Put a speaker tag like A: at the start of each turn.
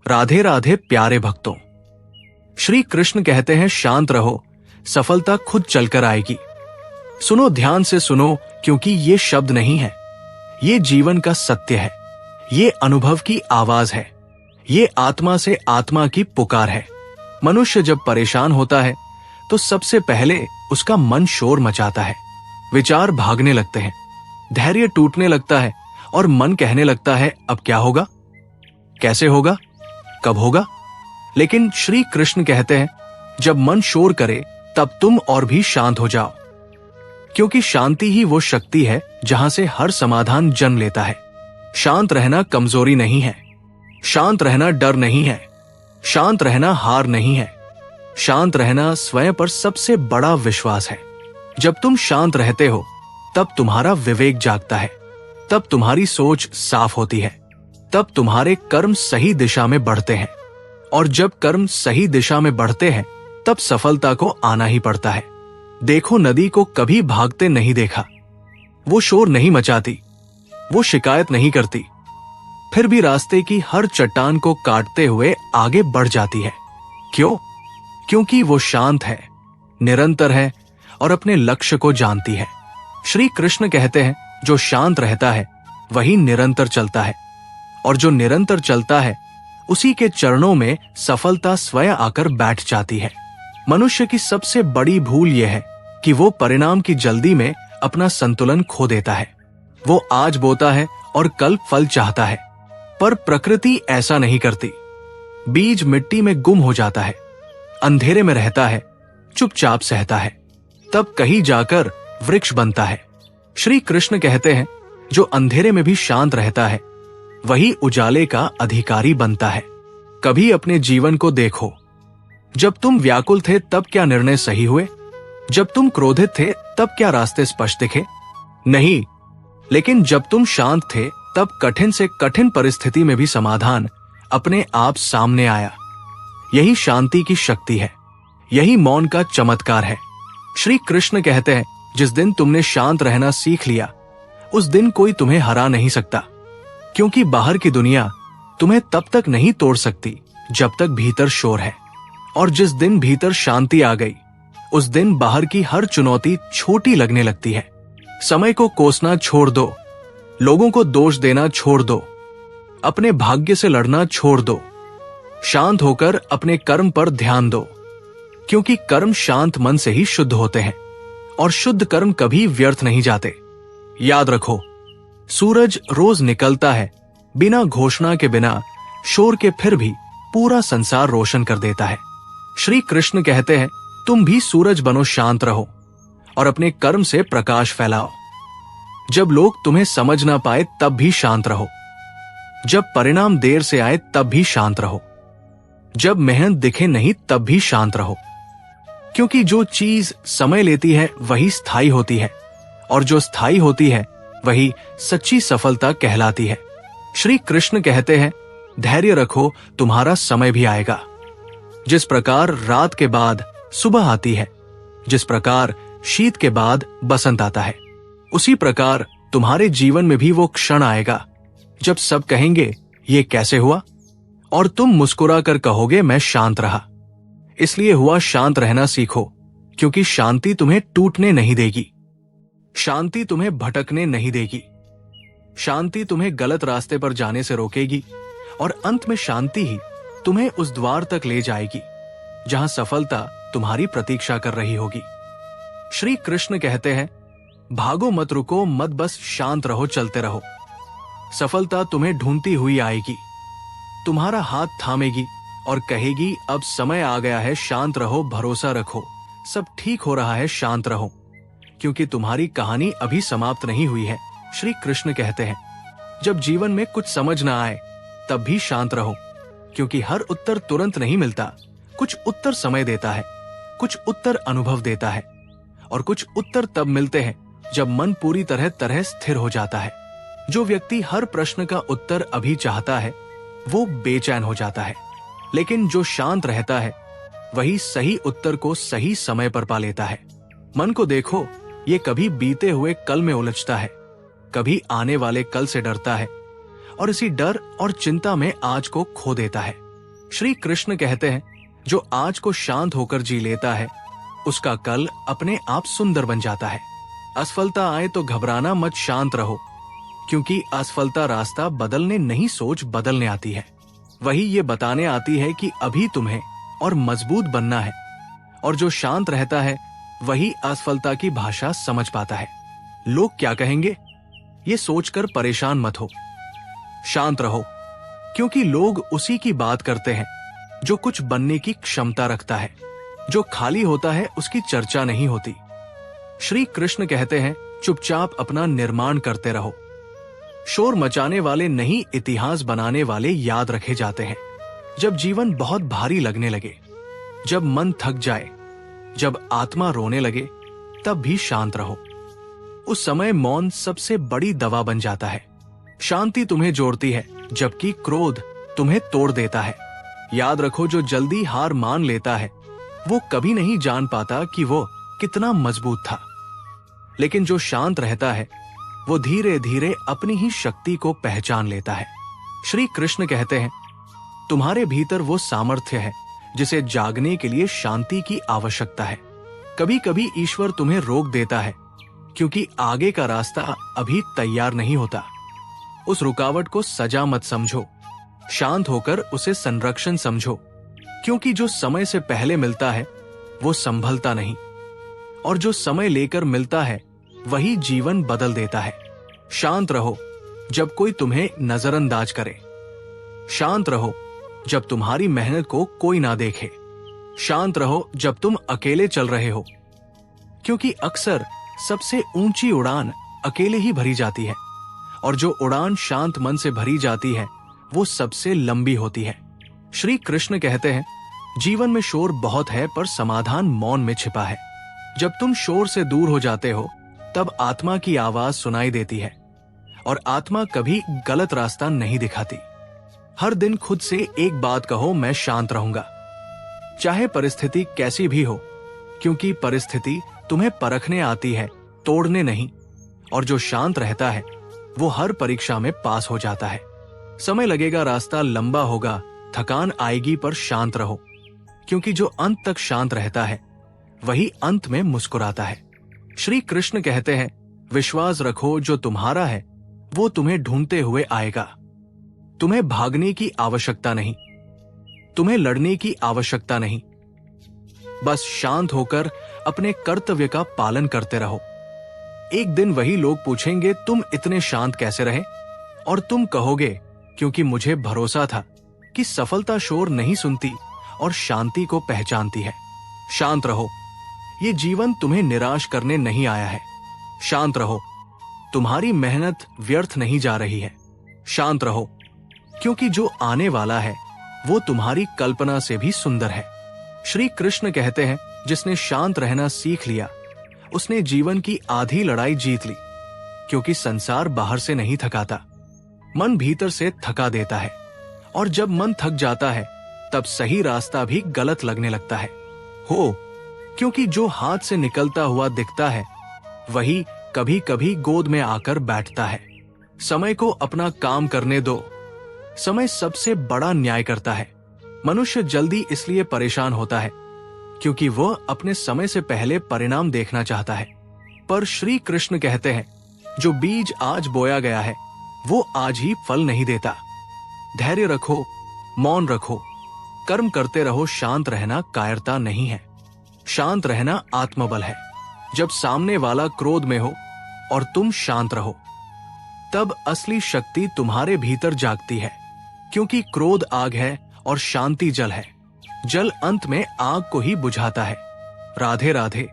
A: राधे राधे प्यारे भक्तों। श्री कृष्ण कहते हैं शांत रहो, सफलता खुद चलकर आएगी। सुनो, ध्यान से सुनो, क्योंकि ये शब्द नहीं है, ये जीवन का सत्य है, ये अनुभव की आवाज है, ये आत्मा से आत्मा की पुकार है। मनुष्य जब परेशान होता है तो सबसे पहले उसका मन शोर मचाता है, विचार भागने लगते हैं, धैर्य टूटने लगता है और मन कहने लगता है अब क्या होगा, कैसे होगा, कब होगा। लेकिन श्री कृष्ण कहते हैं जब मन शोर करे तब तुम और भी शांत हो जाओ, क्योंकि शांति ही वो शक्ति है जहां से हर समाधान जन्म लेता है। शांत रहना कमजोरी नहीं है, शांत रहना डर नहीं है, शांत रहना हार नहीं है, शांत रहना स्वयं पर सबसे बड़ा विश्वास है। जब तुम शांत रहते हो तब तुम्हारा विवेक जागता है, तब तुम्हारी सोच साफ होती है, तब तुम्हारे कर्म सही दिशा में बढ़ते हैं, और जब कर्म सही दिशा में बढ़ते हैं तब सफलता को आना ही पड़ता है। देखो, नदी को कभी भागते नहीं देखा, वो शोर नहीं मचाती, वो शिकायत नहीं करती, फिर भी रास्ते की हर चट्टान को काटते हुए आगे बढ़ जाती है। क्यों? क्योंकि वो शांत है, निरंतर है और अपने लक्ष्य को जानती है। श्री कृष्ण कहते हैं जो शांत रहता है वही निरंतर चलता है, और जो निरंतर चलता है उसी के चरणों में सफलता स्वयं आकर बैठ जाती है। मनुष्य की सबसे बड़ी भूल यह है कि वो परिणाम की जल्दी में अपना संतुलन खो देता है। वो आज बोता है और कल फल चाहता है, पर प्रकृति ऐसा नहीं करती। बीज मिट्टी में गुम हो जाता है, अंधेरे में रहता है, चुपचाप सहता है, तब कहीं जाकर वृक्ष बनता है। श्री कृष्ण कहते हैं जो अंधेरे में भी शांत रहता है वही उजाले का अधिकारी बनता है। कभी अपने जीवन को देखो, जब तुम व्याकुल थे तब क्या निर्णय सही हुए? जब तुम क्रोधित थे तब क्या रास्ते स्पष्ट दिखे? नहीं। लेकिन जब तुम शांत थे तब कठिन से कठिन परिस्थिति में भी समाधान अपने आप सामने आया। यही शांति की शक्ति है, यही मौन का चमत्कार है। श्री कृष्ण कहते हैं जिस दिन तुमने शांत रहना सीख लिया उस दिन कोई तुम्हें हरा नहीं सकता, क्योंकि बाहर की दुनिया तुम्हें तब तक नहीं तोड़ सकती जब तक भीतर शोर है। और जिस दिन भीतर शांति आ गई उस दिन बाहर की हर चुनौती छोटी लगने लगती है। समय को कोसना छोड़ दो, लोगों को दोष देना छोड़ दो, अपने भाग्य से लड़ना छोड़ दो, शांत होकर अपने कर्म पर ध्यान दो, क्योंकि कर्म शांत मन से ही शुद्ध होते हैं और शुद्ध कर्म कभी व्यर्थ नहीं जाते। याद रखो, सूरज रोज निकलता है बिना घोषणा के, बिना शोर के, फिर भी पूरा संसार रोशन कर देता है। श्री कृष्ण कहते हैं तुम भी सूरज बनो, शांत रहो और अपने कर्म से प्रकाश फैलाओ। जब लोग तुम्हें समझ ना पाए तब भी शांत रहो, जब परिणाम देर से आए तब भी शांत रहो, जब मेहनत दिखे नहीं तब भी शांत रहो, क्योंकि जो चीज समय लेती है वही स्थायी होती है, और जो स्थायी होती है वही सच्ची सफलता कहलाती है। श्री कृष्ण कहते हैं धैर्य रखो, तुम्हारा समय भी आएगा। जिस प्रकार रात के बाद सुबह आती है, जिस प्रकार शीत के बाद बसंत आता है, उसी प्रकार तुम्हारे जीवन में भी वो क्षण आएगा जब सब कहेंगे ये कैसे हुआ, और तुम मुस्कुरा कर कहोगे मैं शांत रहा। इसलिए हुआ शांत रहना सीखो, क्योंकि शांति तुम्हें टूटने नहीं देगी, शांति तुम्हें भटकने नहीं देगी, शांति तुम्हें गलत रास्ते पर जाने से रोकेगी, और अंत में शांति ही तुम्हें उस द्वार तक ले जाएगी जहां सफलता तुम्हारी प्रतीक्षा कर रही होगी। श्री कृष्ण कहते हैं भागो मत, रुको मत, बस शांत रहो, चलते रहो। सफलता तुम्हें ढूंढती हुई आएगी, तुम्हारा हाथ थामेगी और कहेगी अब समय आ गया है, शांत रहो, भरोसा रखो, सब ठीक हो रहा है, शांत रहो, क्योंकि तुम्हारी कहानी अभी समाप्त नहीं हुई है। श्री कृष्ण कहते हैं जब जीवन में कुछ समझ ना आए तब भी शांत रहो, क्योंकि हर उत्तर तुरंत नहीं मिलता। कुछ उत्तर समय देता है, कुछ उत्तर अनुभव देता है, और कुछ उत्तर तब मिलते हैं जब मन पूरी तरह स्थिर हो जाता है। जो व्यक्ति हर प्रश्न का उत्तर अभी चाहता है वो बेचैन हो जाता है, लेकिन जो शांत रहता है वही सही उत्तर को सही समय पर पा लेता है। मन को देखो, ये कभी बीते हुए कल में उलझता है, कभी आने वाले कल से डरता है, और इसी डर और चिंता में आज को खो देता है। श्री कृष्ण कहते हैं, जो आज को शांत होकर जी लेता है उसका कल अपने आप सुंदर बन जाता है। असफलता आए तो घबराना मत, शांत रहो, क्योंकि असफलता रास्ता बदलने नहीं, सोच बदलने आती है। वही ये बताने आती है कि अभी तुम्हें और मजबूत बनना है। और जो शांत रहता है वही असफलता की भाषा समझ पाता है। लोग क्या कहेंगे, ये सोचकर परेशान मत हो, शांत रहो, क्योंकि लोग उसी की बात करते हैं जो कुछ बनने की क्षमता रखता है। जो खाली होता है उसकी चर्चा नहीं होती। श्री कृष्ण कहते हैं, चुपचाप अपना निर्माण करते रहो। शोर मचाने वाले नहीं, इतिहास बनाने वाले याद रखे जाते हैं। जब जीवन बहुत भारी लगने लगे, जब मन थक जाए, जब आत्मा रोने लगे, तब भी शांत रहो। उस समय मौन सबसे बड़ी दवा बन जाता है। शांति तुम्हें जोड़ती है, जबकि क्रोध तुम्हें तोड़ देता है। याद रखो, जो जल्दी हार मान लेता है वो कभी नहीं जान पाता कि वो कितना मजबूत था। लेकिन जो शांत रहता है वो धीरे धीरे अपनी ही शक्ति को पहचान लेता है। श्री कृष्ण कहते हैं, तुम्हारे भीतर वो सामर्थ्य है जिसे जागने के लिए शांति की आवश्यकता है। कभी कभी ईश्वर तुम्हें रोक देता है क्योंकि आगे का रास्ता अभी तैयार नहीं होता। उस रुकावट को सजा मत समझो, शांत होकर उसे संरक्षण समझो, क्योंकि जो समय से पहले मिलता है वो संभलता नहीं, और जो समय लेकर मिलता है वही जीवन बदल देता है। शांत रहो जब कोई तुम्हें नजरअंदाज करे। शांत रहो जब तुम्हारी मेहनत को कोई ना देखे। शांत रहो जब तुम अकेले चल रहे हो, क्योंकि अक्सर सबसे ऊंची उड़ान अकेले ही भरी जाती है, और जो उड़ान शांत मन से भरी जाती है वो सबसे लंबी होती है। श्री कृष्ण कहते हैं, जीवन में शोर बहुत है पर समाधान मौन में छिपा है। जब तुम शोर से दूर हो जाते हो तब आत्मा की आवाज सुनाई देती है, और आत्मा कभी गलत रास्ता नहीं दिखाती। हर दिन खुद से एक बात कहो, मैं शांत रहूंगा, चाहे परिस्थिति कैसी भी हो, क्योंकि परिस्थिति तुम्हें परखने आती है, तोड़ने नहीं। और जो शांत रहता है वो हर परीक्षा में पास हो जाता है। समय लगेगा, रास्ता लंबा होगा, थकान आएगी, पर शांत रहो, क्योंकि जो अंत तक शांत रहता है वही अंत में मुस्कुराता है। श्री कृष्ण कहते हैं, विश्वास रखो, जो तुम्हारा है वो तुम्हें ढूंढते हुए आएगा। तुम्हें भागने की आवश्यकता नहीं, तुम्हें लड़ने की आवश्यकता नहीं, बस शांत होकर अपने कर्तव्य का पालन करते रहो। एक दिन वही लोग पूछेंगे, तुम इतने शांत कैसे रहे? और तुम कहोगे, क्योंकि मुझे भरोसा था कि सफलता शोर नहीं सुनती और शांति को पहचानती है। शांत रहो, ये जीवन तुम्हें निराश करने नहीं आया है। शांत रहो, तुम्हारी मेहनत व्यर्थ नहीं जा रही है। शांत रहो, क्योंकि जो आने वाला है वो तुम्हारी कल्पना से भी सुंदर है। श्री कृष्ण कहते हैं, जिसने शांत रहना सीख लिया उसने जीवन की आधी लड़ाई जीत ली, क्योंकि संसार बाहर से नहीं थकाता, मन भीतर से थका देता है। और जब मन थक जाता है तब सही रास्ता भी गलत लगने लगता है। क्योंकि जो हाथ से निकलता हुआ दिखता है वही कभी कभी गोद में आकर बैठता है। समय को अपना काम करने दो, समय सबसे बड़ा न्याय करता है। मनुष्य जल्दी इसलिए परेशान होता है क्योंकि वह अपने समय से पहले परिणाम देखना चाहता है। पर श्री कृष्ण कहते हैं, जो बीज आज बोया गया है वो आज ही फल नहीं देता। धैर्य रखो, मौन रखो, कर्म करते रहो। शांत रहना कायरता नहीं है, शांत रहना आत्मबल है। जब सामने वाला क्रोध में हो और तुम शांत रहो, तब असली शक्ति तुम्हारे भीतर जागती है, क्योंकि क्रोध आग है और शांति जल है। जल अंत में आग को ही बुझाता है। राधे राधे।